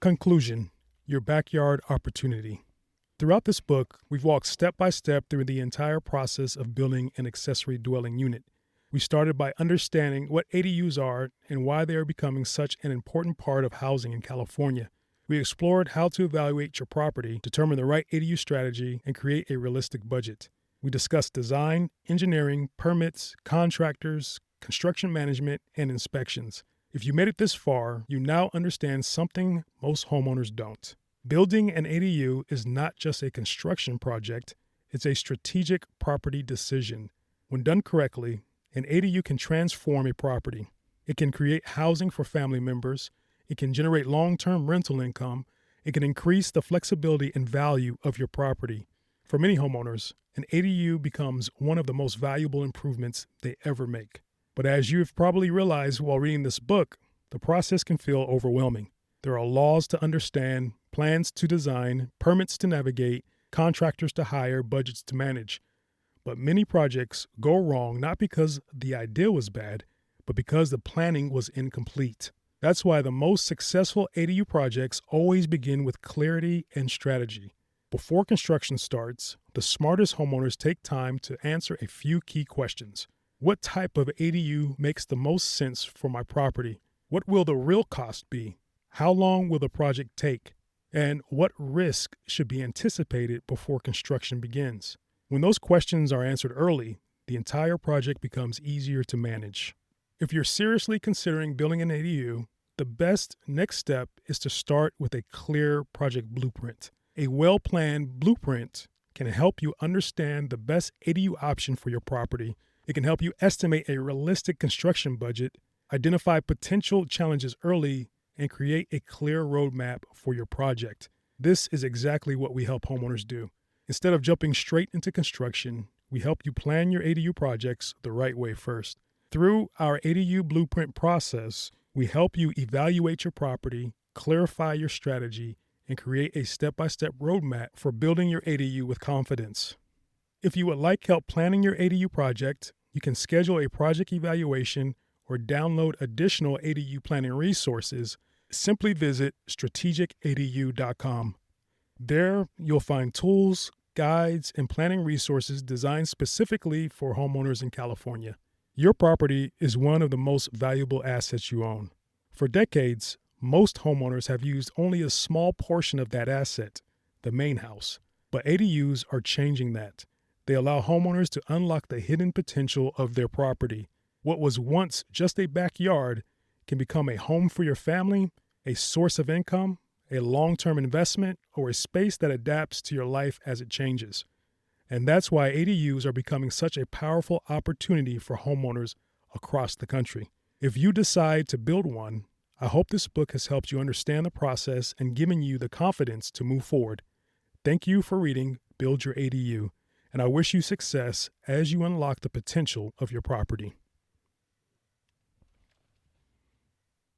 Conclusion: Your Backyard Opportunity. Throughout this book, we've walked step by step through the entire process of building an accessory dwelling unit. We started by understanding what ADUs are and why they are becoming such an important part of housing in California. We explored how to evaluate your property, determine the right ADU strategy, and create a realistic budget. We discussed design, engineering, permits, contractors, construction management, and inspections. If you made it this far, you now understand something most homeowners don't. Building an ADU is not just a construction project, it's a strategic property decision. When done correctly, an ADU can transform a property. It can create housing for family members, it can generate long-term rental income, it can increase the flexibility and value of your property. For many homeowners, an ADU becomes one of the most valuable improvements they ever make. But as you've probably realized while reading this book, the process can feel overwhelming. There are laws to understand, plans to design, permits to navigate, contractors to hire, budgets to manage. But many projects go wrong not because the idea was bad, but because the planning was incomplete. That's why the most successful ADU projects always begin with clarity and strategy. Before construction starts, the smartest homeowners take time to answer a few key questions. What type of ADU makes the most sense for my property? What will the real cost be? How long will the project take? And what risk should be anticipated before construction begins? When those questions are answered early, the entire project becomes easier to manage. If you're seriously considering building an ADU, the best next step is to start with a clear project blueprint. A well-planned blueprint can help you understand the best ADU option for your property. It can help you estimate a realistic construction budget, identify potential challenges early, and create a clear roadmap for your project. This is exactly what we help homeowners do. Instead of jumping straight into construction, we help you plan your ADU projects the right way first. Through our ADU blueprint process, we help you evaluate your property, clarify your strategy, and create a step-by-step roadmap for building your ADU with confidence. If you would like help planning your ADU project, you can schedule a project evaluation or download additional ADU planning resources. Simply visit strategicadu.com. There, you'll find tools, guides, and planning resources designed specifically for homeowners in California. Your property is one of the most valuable assets you own. For decades, most homeowners have used only a small portion of that asset, the main house. But ADUs are changing that. They allow homeowners to unlock the hidden potential of their property. What was once just a backyard can become a home for your family, a source of income, a long-term investment, or a space that adapts to your life as it changes. And that's why ADUs are becoming such a powerful opportunity for homeowners across the country. If you decide to build one, I hope this book has helped you understand the process and given you the confidence to move forward. Thank you for reading Build Your ADU, and I wish you success as you unlock the potential of your property.